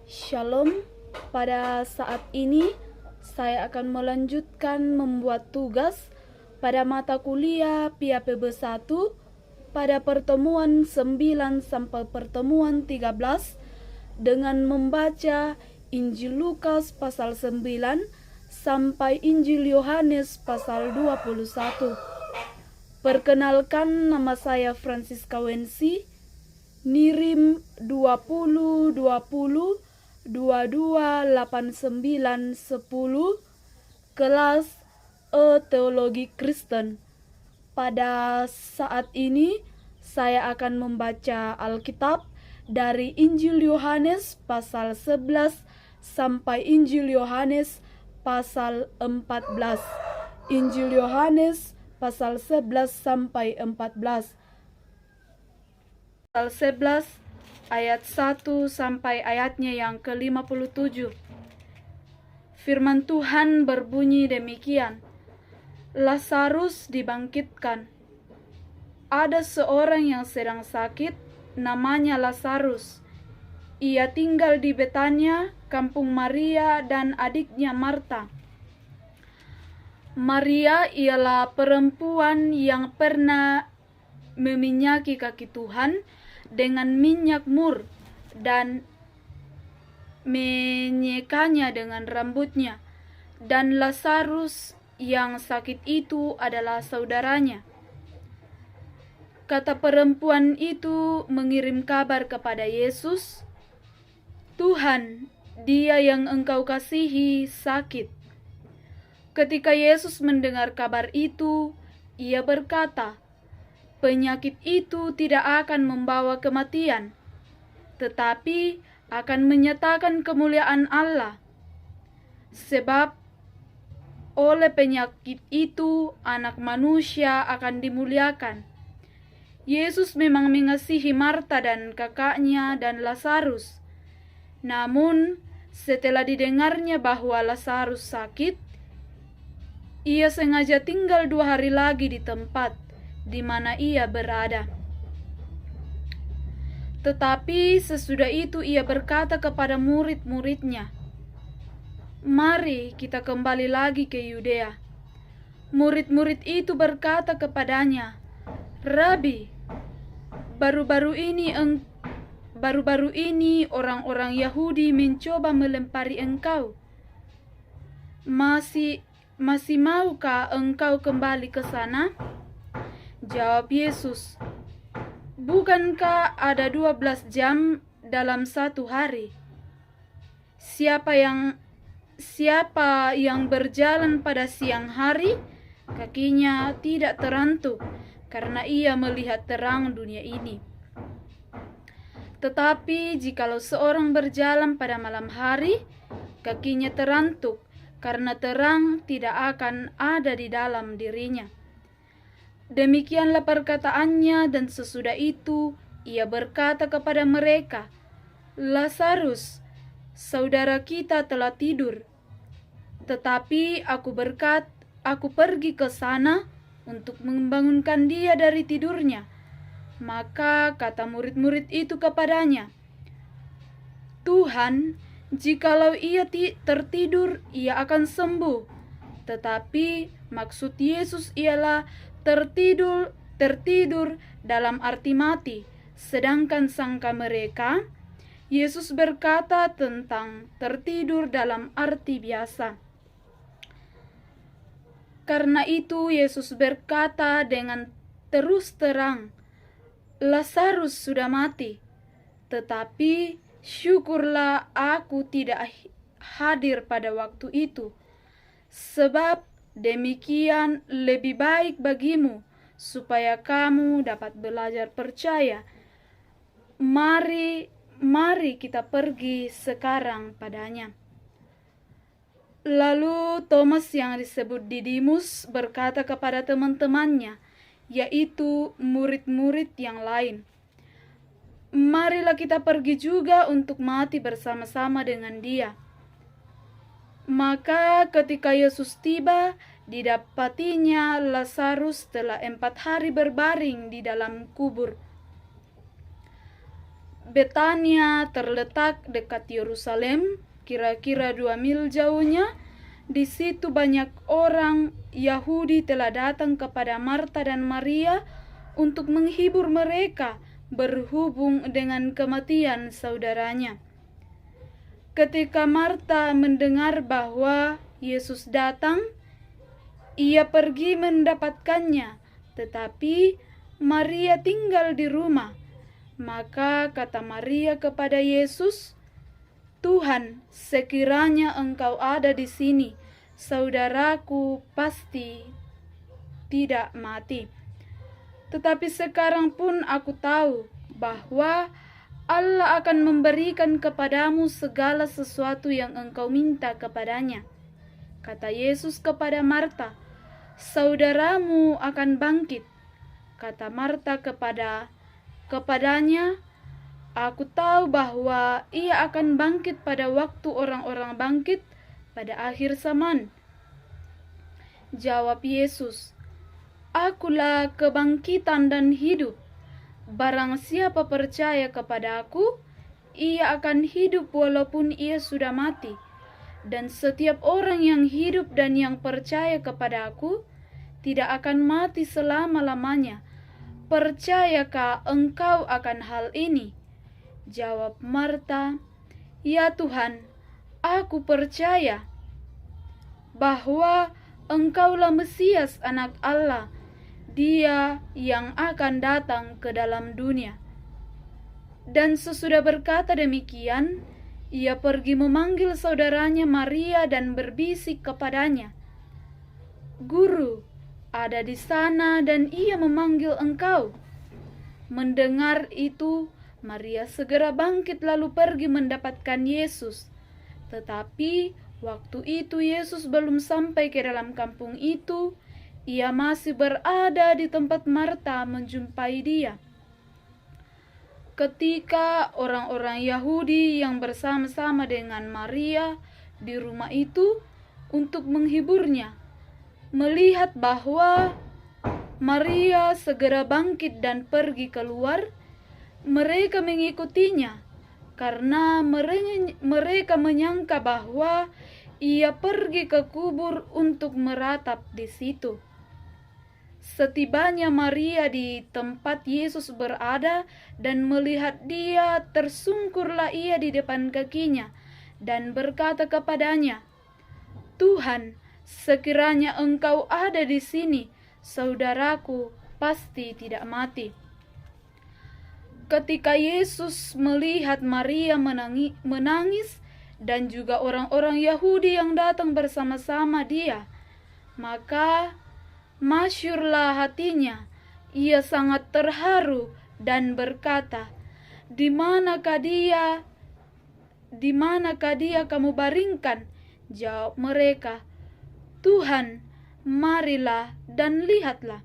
Shalom, pada saat ini saya akan melanjutkan membuat tugas pada mata kuliah PAPB 1 pada pertemuan 9 sampai pertemuan 13 dengan membaca Injil Lukas pasal 9 sampai Injil Yohanes pasal 21. Perkenalkan, nama saya Francisca Wensi, NIRIM 2020 228910, kelas Teologi Kristen. Pada saat ini saya akan membaca Alkitab dari Injil Yohanes pasal 11 sampai Injil Yohanes pasal 14. Injil Yohanes pasal 11 sampai 14. Pasal 11 ayat 1 sampai ayatnya yang ke-57. Firman Tuhan berbunyi demikian. Lazarus dibangkitkan. Ada seorang yang sedang sakit, namanya Lazarus. Ia tinggal di Betania, kampung Maria dan adiknya Marta. Maria ialah perempuan yang pernah meminyaki kaki Tuhan dengan minyak mur dan menyekanya dengan rambutnya. Dan Lazarus yang sakit itu adalah saudaranya. Kata perempuan itu mengirim kabar kepada Yesus, "Tuhan, dia yang engkau kasihi sakit." Ketika Yesus mendengar kabar itu, ia berkata, "Penyakit itu tidak akan membawa kematian, tetapi akan menyatakan kemuliaan Allah. Sebab oleh penyakit itu anak manusia akan dimuliakan." Yesus memang mengasihi Marta dan kakaknya dan Lazarus. Namun setelah didengarnya bahwa Lazarus sakit, ia sengaja tinggal 2 hari lagi di tempat di mana ia berada. Tetapi sesudah itu ia berkata kepada murid-muridnya, "Mari kita kembali lagi ke Yudea." Murid-murid itu berkata kepadanya, "Rabi, baru-baru ini orang-orang Yahudi mencoba melempari engkau. Masih maukah engkau kembali ke sana?" Jawab Yesus, "Bukankah ada 12 jam dalam satu hari? Siapa yang berjalan pada siang hari, kakinya tidak terantuk, karena ia melihat terang dunia ini. Tetapi jikalau seorang berjalan pada malam hari, kakinya terantuk, karena terang tidak akan ada di dalam dirinya." Demikianlah perkataannya, dan sesudah itu ia berkata kepada mereka, "Lazarus, saudara kita telah tidur, tetapi aku pergi ke sana untuk membangunkan dia dari tidurnya." Maka kata murid-murid itu kepadanya, "Tuhan, jikalau ia tertidur, ia akan sembuh." Tetapi maksud Yesus ialah tertidur dalam arti mati, sedangkan sangka mereka Yesus berkata tentang tertidur dalam arti biasa. Karena itu Yesus berkata dengan terus terang, "Lazarus sudah mati, tetapi syukurlah aku tidak hadir pada waktu itu, sebab demikian lebih baik bagimu, supaya kamu dapat belajar percaya. Mari kita pergi sekarang padanya." Lalu Thomas yang disebut Didimus berkata kepada teman-temannya, yaitu murid-murid yang lain, "Marilah kita pergi juga untuk mati bersama-sama dengan dia." Maka ketika Yesus tiba, didapatinya Lazarus telah 4 hari berbaring di dalam kubur. Betania terletak dekat Yerusalem, kira-kira 2 mil jauhnya. Di situ banyak orang Yahudi telah datang kepada Marta dan Maria untuk menghibur mereka berhubung dengan kematian saudaranya. Ketika Marta mendengar bahwa Yesus datang, ia pergi mendapatkannya, tetapi Maria tinggal di rumah. Maka kata Maria kepada Yesus, "Tuhan, sekiranya Engkau ada di sini, saudaraku pasti tidak mati. Tetapi sekarang pun aku tahu bahwa Allah akan memberikan kepadamu segala sesuatu yang engkau minta kepadanya." Kata Yesus kepada Marta, "Saudaramu akan bangkit." Kata Marta kepadanya, "Aku tahu bahwa ia akan bangkit pada waktu orang-orang bangkit pada akhir zaman." Jawab Yesus, "Akulah kebangkitan dan hidup. Barang siapa percaya kepada Aku, ia akan hidup walaupun ia sudah mati. Dan setiap orang yang hidup dan yang percaya kepada Aku tidak akan mati selama-lamanya. Percayakah engkau akan hal ini?" Jawab Marta, "Ya Tuhan, aku percaya bahwa Engkaulah Mesias, Anak Allah, Dia yang akan datang ke dalam dunia." Dan sesudah berkata demikian, ia pergi memanggil saudaranya Maria dan berbisik kepadanya, "Guru ada di sana dan ia memanggil engkau." Mendengar itu, Maria segera bangkit lalu pergi mendapatkan Yesus. Tetapi waktu itu Yesus belum sampai ke dalam kampung itu. Ia masih berada di tempat Marta menjumpai dia. Ketika orang-orang Yahudi yang bersama-sama dengan Maria di rumah itu untuk menghiburnya melihat bahwa Maria segera bangkit dan pergi keluar, mereka mengikutinya karena mereka menyangka bahwa ia pergi ke kubur untuk meratap di situ. Setibanya Maria di tempat Yesus berada dan melihat dia, tersungkurlah ia di depan kakinya dan berkata kepadanya, "Tuhan, sekiranya Engkau ada di sini, saudaraku pasti tidak mati." Ketika Yesus melihat Maria menangis dan juga orang-orang Yahudi yang datang bersama-sama dia, maka masyurlah hatinya. Ia sangat terharu dan berkata, "Di manakah dia kamu baringkan?" Jawab mereka, "Tuhan, marilah dan lihatlah."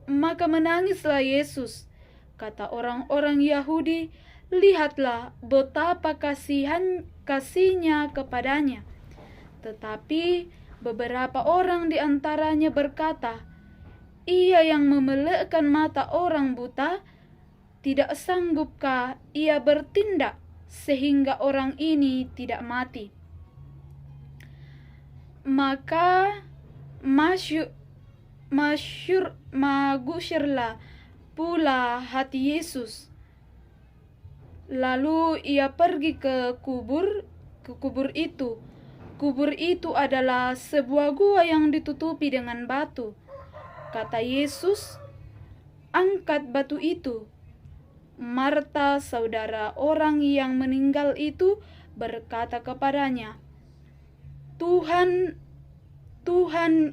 Maka menangislah Yesus. Kata orang-orang Yahudi, "Lihatlah betapa kasihnya kepadanya." Tetapi beberapa orang di antaranya berkata, "Ia yang memelekkan mata orang buta, tidak sanggupkah ia bertindak sehingga orang ini tidak mati?" Maka magusyirlah pula hati Yesus. Lalu ia pergi ke kubur itu. Kubur itu adalah sebuah gua yang ditutupi dengan batu. Kata Yesus, "Angkat batu itu." Marta, saudara orang yang meninggal itu, berkata kepadanya, Tuhan,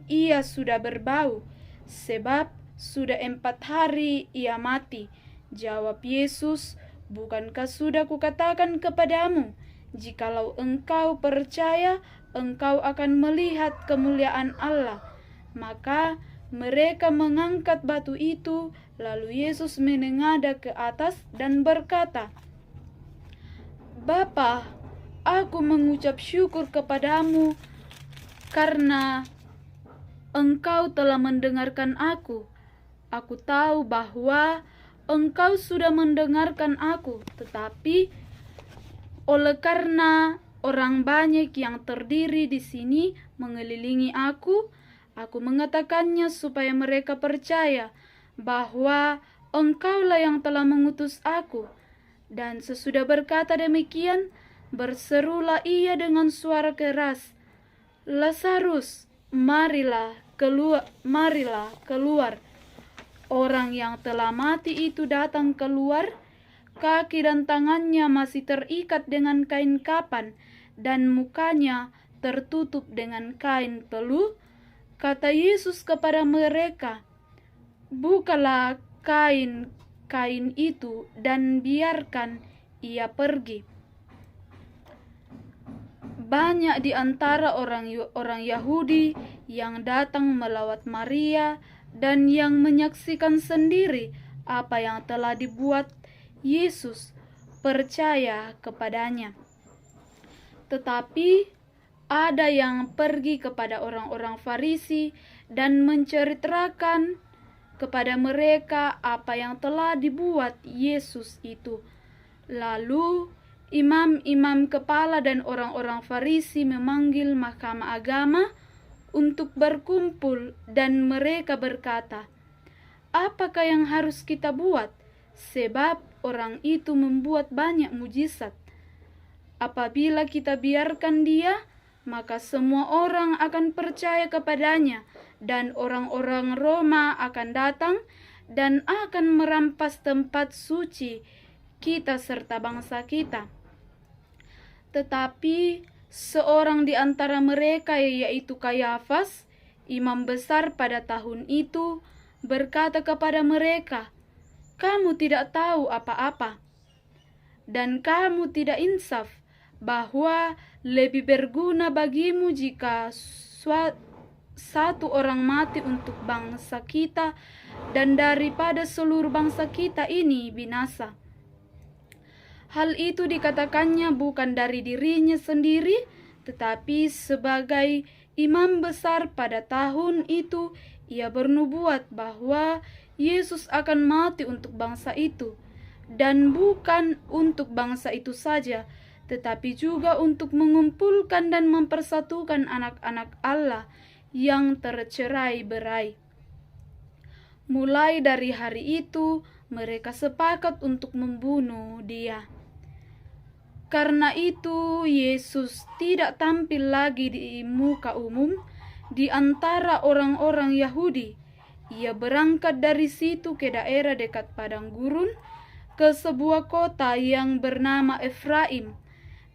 ia sudah berbau, sebab sudah 4 hari ia mati." Jawab Yesus, "Bukankah sudah kukatakan kepadamu, jikalau engkau percaya, engkau akan melihat kemuliaan Allah?" Maka mereka mengangkat batu itu, lalu Yesus menengadah ke atas dan berkata, "Bapa, aku mengucap syukur kepadamu karena Engkau telah mendengarkan aku. Aku tahu bahwa engkau sudah mendengarkan aku, tetapi oleh karena orang banyak yang terdiri di sini mengelilingi aku mengatakannya supaya mereka percaya bahwa engkaulah yang telah mengutus aku. Dan sesudah berkata demikian, berserulah ia dengan suara keras, Lazarus, marilah keluar. Orang yang telah mati itu datang keluar, kaki dan tangannya masih terikat dengan kain kapan, dan mukanya tertutup dengan kain teluh. Kata Yesus kepada mereka, bukalah kain itu dan biarkan ia pergi. Banyak di antara orang Yahudi yang datang melawat Maria dan yang menyaksikan sendiri apa yang telah dibuat Yesus percaya kepadanya. Tetapi ada yang pergi kepada orang-orang Farisi dan menceritakan kepada mereka apa yang telah dibuat Yesus itu. Lalu imam-imam kepala dan orang-orang Farisi memanggil mahkamah agama untuk berkumpul, dan mereka berkata, apakah yang harus kita buat? Sebab orang itu membuat banyak mujizat. Apabila kita biarkan dia, maka semua orang akan percaya kepadanya, dan orang-orang Roma akan datang dan akan merampas tempat suci kita serta bangsa kita. Tetapi seorang di antara mereka, yaitu Kayafas, imam besar pada tahun itu, berkata kepada mereka, kamu tidak tahu apa-apa, dan kamu tidak insaf, bahwa lebih berguna bagimu jika satu orang mati untuk bangsa kita dan daripada seluruh bangsa kita ini binasa. Hal itu dikatakannya bukan dari dirinya sendiri, tetapi sebagai imam besar pada tahun itu ia bernubuat bahwa Yesus akan mati untuk bangsa itu, dan bukan untuk bangsa itu saja, tetapi juga untuk mengumpulkan dan mempersatukan anak-anak Allah yang tercerai-berai. Mulai dari hari itu, mereka sepakat untuk membunuh dia. Karena itu, Yesus tidak tampil lagi di muka umum di antara orang-orang Yahudi. Ia berangkat dari situ ke daerah dekat padang gurun, ke sebuah kota yang bernama Efraim,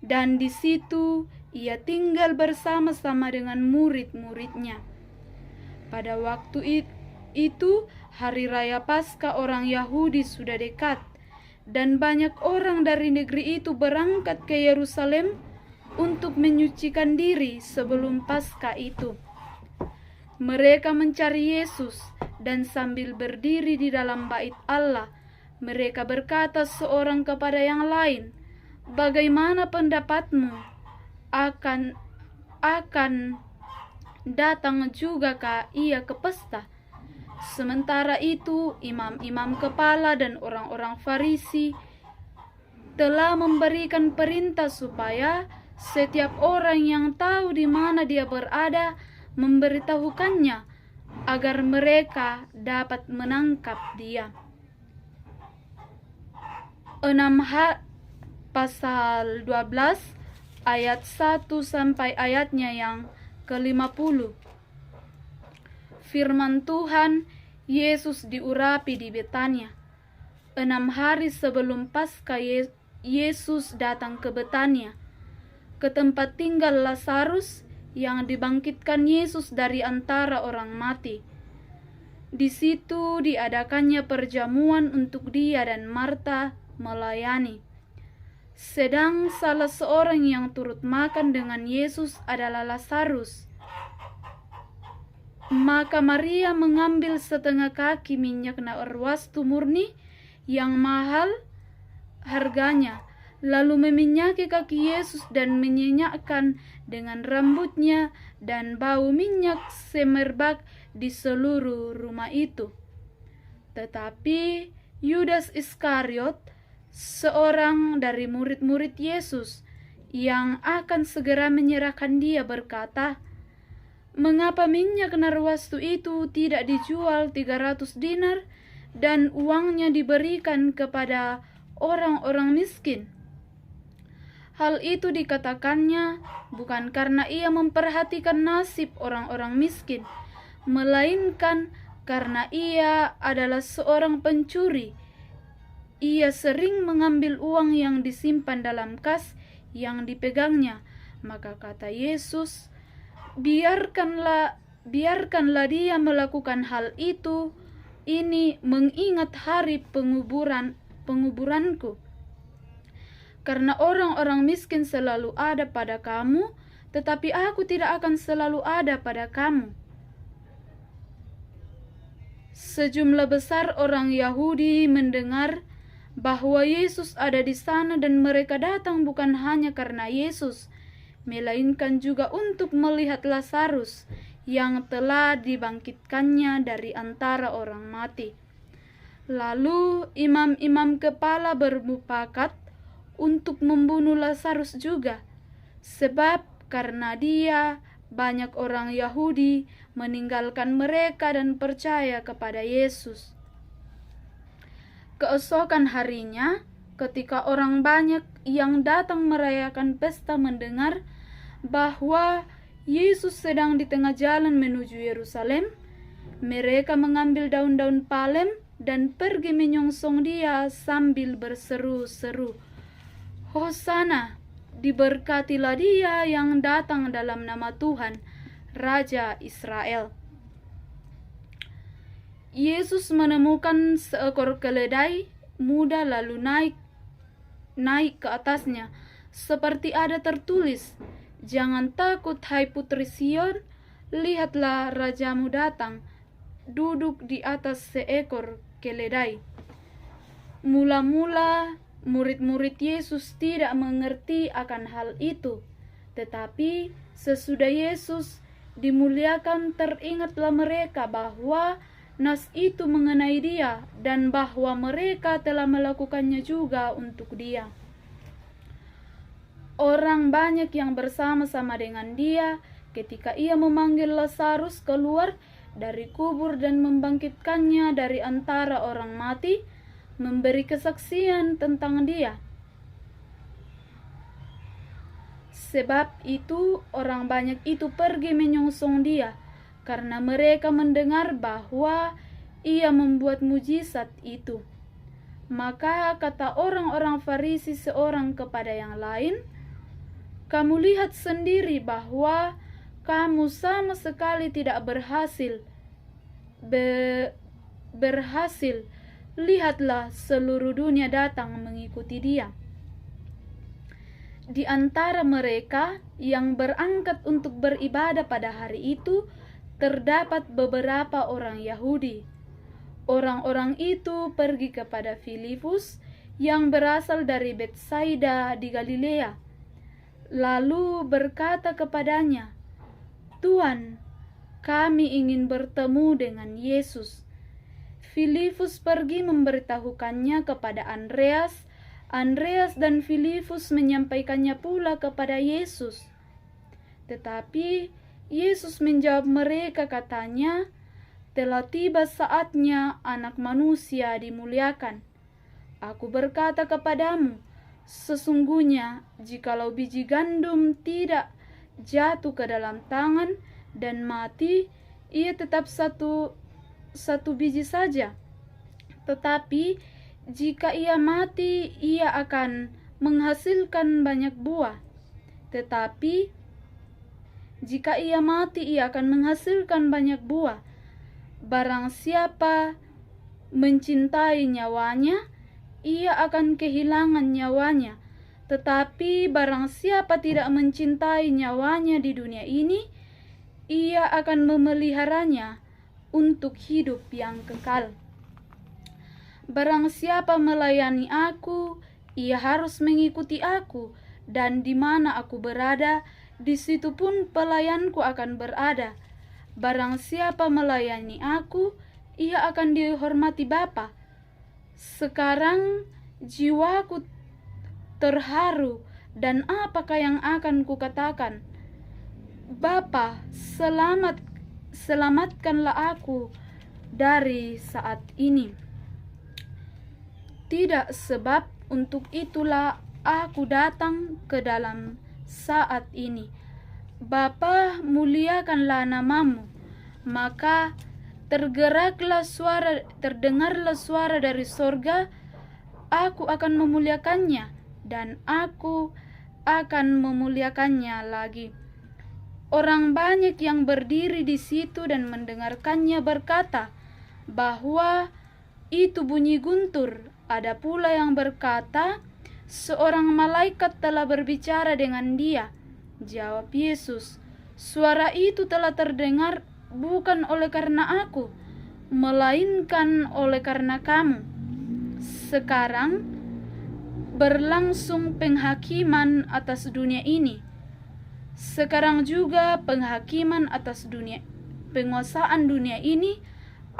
dan di situ ia tinggal bersama-sama dengan murid-muridnya. Pada waktu itu, hari raya Paskah orang Yahudi sudah dekat, dan banyak orang dari negeri itu berangkat ke Yerusalem untuk menyucikan diri sebelum Paskah itu. Mereka mencari Yesus, dan sambil berdiri di dalam bait Allah, mereka berkata seorang kepada yang lain, bagaimana pendapatmu? Akan datang jugakah ia ke pesta? Sementara itu, imam-imam kepala dan orang-orang Farisi telah memberikan perintah supaya setiap orang yang tahu di mana dia berada memberitahukannya, agar mereka dapat menangkap dia. Pasal 12 ayat 1 sampai ayatnya yang ke-50. Firman Tuhan, Yesus diurapi di Betania. 6 hari sebelum Paskah, Yesus datang ke Betania, ke tempat tinggal Lazarus yang dibangkitkan Yesus dari antara orang mati. Di situ diadakannya perjamuan untuk dia dan Marta melayani. Sedang salah seorang yang turut makan dengan Yesus adalah Lazarus. Maka Maria mengambil setengah kaki minyak narwastu murni yang mahal harganya, lalu meminyaki kaki Yesus dan menyenyakkan dengan rambutnya, dan bau minyak semerbak di seluruh rumah itu. Tetapi Yudas Iskariot, seorang dari murid-murid Yesus yang akan segera menyerahkan dia, berkata, "Mengapa minyak narwastu itu tidak dijual 300 dinar dan uangnya diberikan kepada orang-orang miskin?" Hal itu dikatakannya bukan karena ia memperhatikan nasib orang-orang miskin, melainkan karena ia adalah seorang pencuri. Ia sering mengambil uang yang disimpan dalam kas yang dipegangnya. Maka kata Yesus, biarkanlah dia melakukan hal itu. Ini mengingat hari penguburanku. Karena orang-orang miskin selalu ada pada kamu, tetapi aku tidak akan selalu ada pada kamu. Sejumlah besar orang Yahudi mendengar bahwa Yesus ada di sana, dan mereka datang bukan hanya karena Yesus, melainkan juga untuk melihat Lazarus yang telah dibangkitkannya dari antara orang mati. Lalu imam-imam kepala bermufakat untuk membunuh Lazarus juga, sebab karena dia banyak orang Yahudi meninggalkan mereka dan percaya kepada Yesus. Keesokan harinya, ketika orang banyak yang datang merayakan pesta mendengar bahwa Yesus sedang di tengah jalan menuju Yerusalem, mereka mengambil daun-daun palem dan pergi menyongsong dia sambil berseru-seru, "Hosana, diberkatilah dia yang datang dalam nama Tuhan, Raja Israel." Yesus menemukan seekor keledai muda lalu naik ke atasnya, seperti ada tertulis, "Jangan takut, hai putri Sion, lihatlah rajamu datang, duduk di atas seekor keledai." Mula-mula murid-murid Yesus tidak mengerti akan hal itu, tetapi sesudah Yesus dimuliakan, teringatlah mereka bahwa nas itu mengenai dia dan bahwa mereka telah melakukannya juga untuk dia. Orang banyak yang bersama-sama dengan dia ketika ia memanggil Lazarus keluar dari kubur dan membangkitkannya dari antara orang mati, memberi kesaksian tentang dia. Sebab itu orang banyak itu pergi menyongsong dia, karena mereka mendengar bahwa ia membuat mujizat itu. Maka kata orang-orang Farisi seorang kepada yang lain, "Kamu lihat sendiri bahwa kamu sama sekali tidak berhasil. Lihatlah, seluruh dunia datang mengikuti dia." Di antara mereka yang berangkat untuk beribadah pada hari itu, terdapat beberapa orang Yahudi. Orang-orang itu pergi kepada Filipus yang berasal dari Betsaida di Galilea, lalu berkata kepadanya, "Tuan, kami ingin bertemu dengan Yesus." Filipus pergi memberitahukannya kepada Andreas. Andreas dan Filipus menyampaikannya pula kepada Yesus. Tetapi Yesus menjawab mereka, katanya, "Telah tiba saatnya Anak Manusia dimuliakan. Aku berkata kepadamu, sesungguhnya jikalau biji gandum tidak jatuh ke dalam tangan dan mati, ia tetap satu biji saja. Tetapi jika ia mati, ia akan menghasilkan banyak buah. Barang siapa mencintai nyawanya, ia akan kehilangan nyawanya. Tetapi barang siapa tidak mencintai nyawanya di dunia ini, ia akan memeliharanya untuk hidup yang kekal. Barang siapa melayani aku, ia harus mengikuti aku, dan di mana aku berada, di situ pun pelayanku akan berada. Barang siapa melayani aku, ia akan dihormati Bapa. Sekarang jiwaku terharu, dan apakah yang akan kukatakan? Bapa, selamatkanlah aku dari saat ini. Tidak, sebab untuk itulah aku datang ke dalam saat ini. Bapa, muliakanlah namamu. Maka terdengarlah suara dari sorga, aku akan memuliakannya, dan aku akan memuliakannya lagi. Orang banyak yang berdiri di situ dan mendengarkannya berkata bahwa itu bunyi guntur. Ada pula yang berkata, seorang malaikat telah berbicara dengan dia. Jawab Yesus, suara itu telah terdengar bukan oleh karena aku, melainkan oleh karena kamu. Sekarang berlangsung penghakiman atas dunia ini. Sekarang juga penghakiman atas dunia, penguasaan dunia ini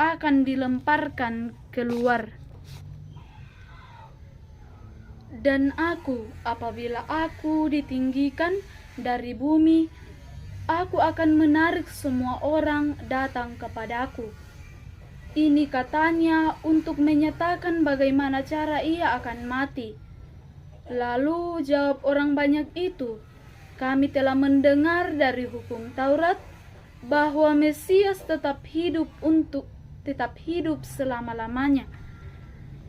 akan dilemparkan keluar. Dan aku, apabila aku ditinggikan dari bumi, aku akan menarik semua orang datang kepadaku. Ini katanya untuk menyatakan bagaimana cara ia akan mati. Lalu jawab orang banyak itu, kami telah mendengar dari hukum Taurat bahwa Mesias tetap hidup selama-lamanya.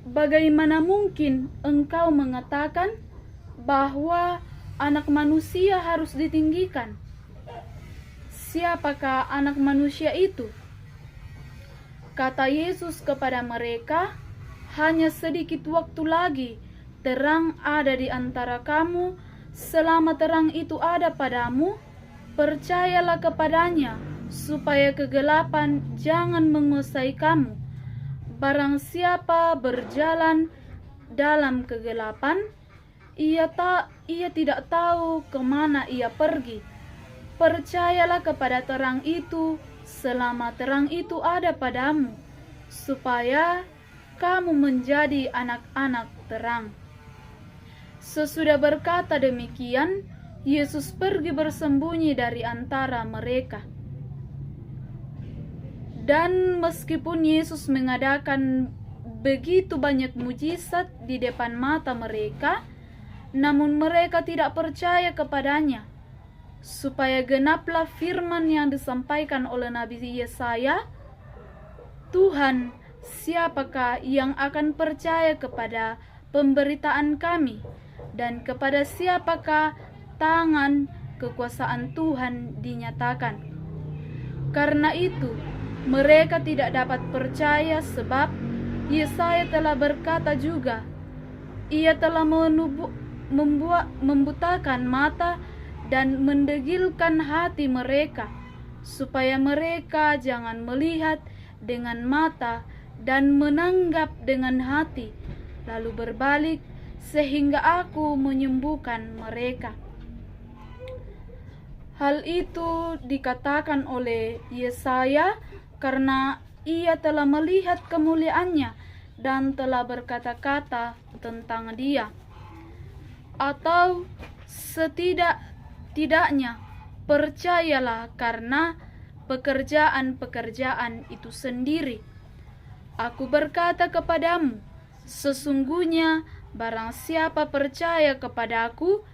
Bagaimana mungkin engkau mengatakan bahwa anak manusia harus ditinggikan? Siapakah anak manusia itu? Kata Yesus kepada mereka, hanya sedikit waktu lagi terang ada di antara kamu. Selama terang itu ada padamu, percayalah kepadanya, supaya kegelapan jangan menguasai kamu. Barang siapa berjalan dalam kegelapan, ia tidak tahu kemana ia pergi. Percayalah kepada terang itu selama terang itu ada padamu, supaya kamu menjadi anak-anak terang. Sesudah berkata demikian, Yesus pergi bersembunyi dari antara mereka. Dan meskipun Yesus mengadakan begitu banyak mujizat di depan mata mereka, namun mereka tidak percaya kepadanya, supaya genaplah firman yang disampaikan oleh Nabi Yesaya, Tuhan, siapakah yang akan percaya kepada pemberitaan kami, dan kepada siapakah tangan kekuasaan Tuhan dinyatakan? Karena itu, mereka tidak dapat percaya, sebab Yesaya telah berkata juga, ia telah membutakan mata dan mendegilkan hati mereka, supaya mereka jangan melihat dengan mata dan menanggap dengan hati, lalu berbalik sehingga aku menyembuhkan mereka. Hal itu dikatakan oleh Yesaya karena ia telah melihat kemuliaannya dan telah berkata-kata tentang dia. Atau setidak-tidaknya percayalah karena pekerjaan-pekerjaan itu sendiri. Aku berkata kepadamu, sesungguhnya barang siapa percaya kepadaku,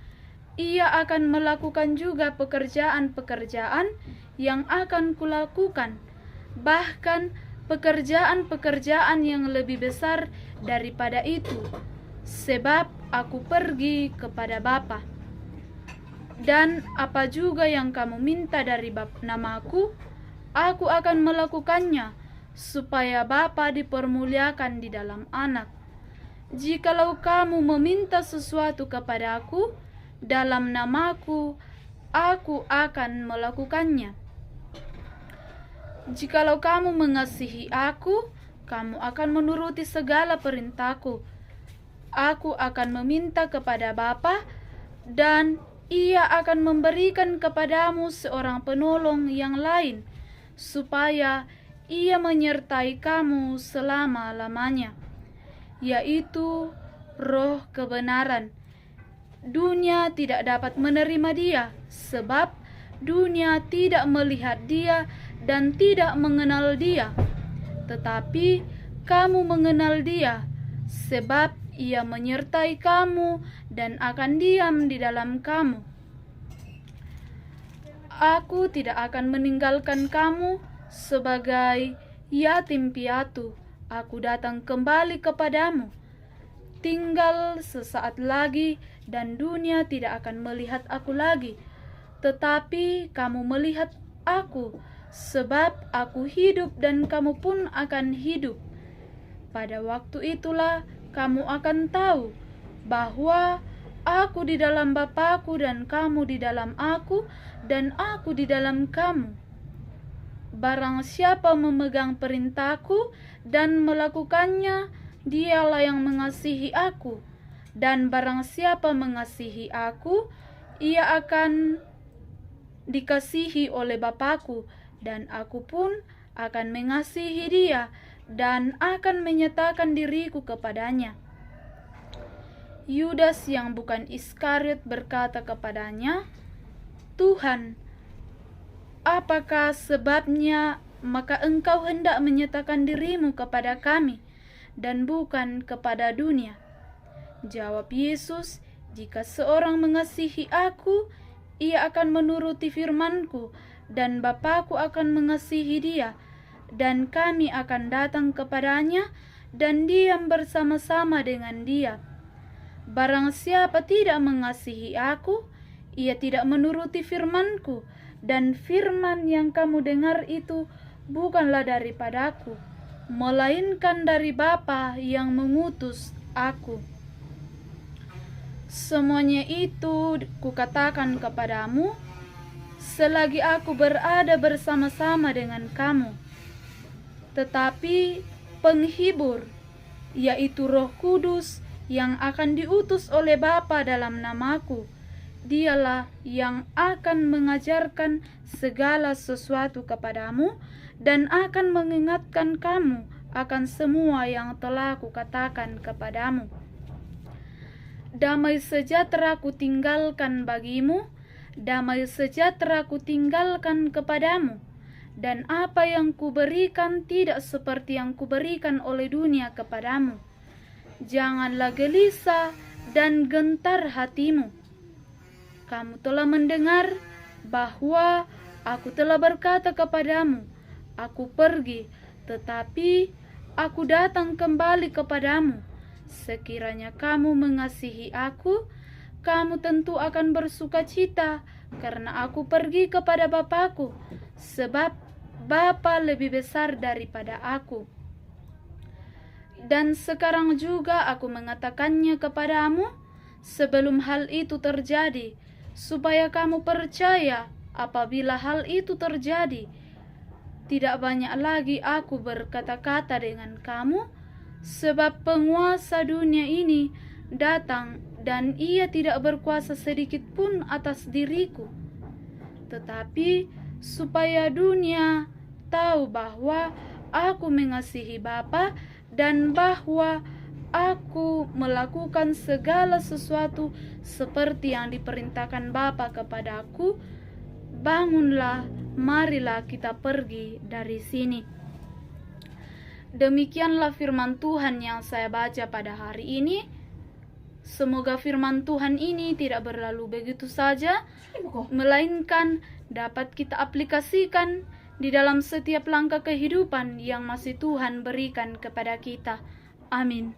ia akan melakukan juga pekerjaan-pekerjaan yang akan kulakukan, bahkan pekerjaan-pekerjaan yang lebih besar daripada itu, sebab aku pergi kepada Bapa. Dan apa juga yang kamu minta dari namaku, aku akan melakukannya, supaya Bapa dipermuliakan di dalam Anak. Jikalau kamu meminta sesuatu kepadaku dalam namaku, aku akan melakukannya. Jikalau kamu mengasihi aku, kamu akan menuruti segala perintahku. Aku akan meminta kepada Bapa, dan Ia akan memberikan kepadamu seorang penolong yang lain, supaya Ia menyertai kamu selama-lamanya, yaitu Roh kebenaran. Dunia tidak dapat menerima Dia, sebab dunia tidak melihat Dia dan tidak mengenal Dia. Tetapi kamu mengenal Dia, sebab Ia menyertai kamu dan akan diam di dalam kamu. Aku tidak akan meninggalkan kamu sebagai yatim piatu. Aku datang kembali kepadamu. Tinggal sesaat lagi dan dunia tidak akan melihat aku lagi. Tetapi kamu melihat aku, sebab aku hidup dan kamu pun akan hidup. Pada waktu itulah kamu akan tahu bahwa aku di dalam Bapa-Ku dan kamu di dalam aku dan aku di dalam kamu. Barang siapa memegang perintahku dan melakukannya, dialah yang mengasihi aku. Dan barang siapa mengasihi aku, ia akan dikasihi oleh Bapa-Ku, dan aku pun akan mengasihi dia dan akan menyatakan diriku kepadanya. Yudas yang bukan Iskariot berkata kepadanya, Tuhan, apakah sebabnya maka engkau hendak menyatakan dirimu kepada kami dan bukan kepada dunia? Jawab Yesus, jika seorang mengasihi aku, ia akan menuruti firman-Ku, dan Bapa-Ku akan mengasihi dia, dan kami akan datang kepadanya dan diam bersama-sama dengan dia. Barang siapa tidak mengasihi aku, ia tidak menuruti firman-Ku, dan firman yang kamu dengar itu bukanlah daripadaku, melainkan dari Bapa yang mengutus aku. Semuanya itu kukatakan kepadamu, selagi aku berada bersama-sama dengan kamu. Tetapi penghibur, yaitu Roh Kudus yang akan diutus oleh Bapa dalam namaku, dialah yang akan mengajarkan segala sesuatu kepadamu dan akan mengingatkan kamu akan semua yang telah kukatakan kepadamu. Damai sejahtera kutinggalkan bagimu, damai sejahtera kutinggalkan kepadamu, dan apa yang kuberikan tidak seperti yang kuberikan oleh dunia kepadamu. Janganlah gelisah dan gentar hatimu. Kamu telah mendengar bahwa aku telah berkata kepadamu, aku pergi, tetapi aku datang kembali kepadamu. Sekiranya kamu mengasihi aku, kamu tentu akan bersuka cita karena aku pergi kepada Bapa-Ku, sebab Bapa lebih besar daripada aku. Dan sekarang juga aku mengatakannya kepadamu sebelum hal itu terjadi, supaya kamu percaya apabila hal itu terjadi. Tidak banyak lagi aku berkata-kata dengan kamu, sebab penguasa dunia ini datang dan ia tidak berkuasa sedikit pun atas diriku. Tetapi supaya dunia tahu bahwa aku mengasihi Bapa dan bahwa aku melakukan segala sesuatu seperti yang diperintahkan Bapa kepadaku, bangunlah, marilah kita pergi dari sini. Demikianlah firman Tuhan yang saya baca pada hari ini. Semoga firman Tuhan ini tidak berlalu begitu saja, melainkan dapat kita aplikasikan di dalam setiap langkah kehidupan yang masih Tuhan berikan kepada kita. Amin.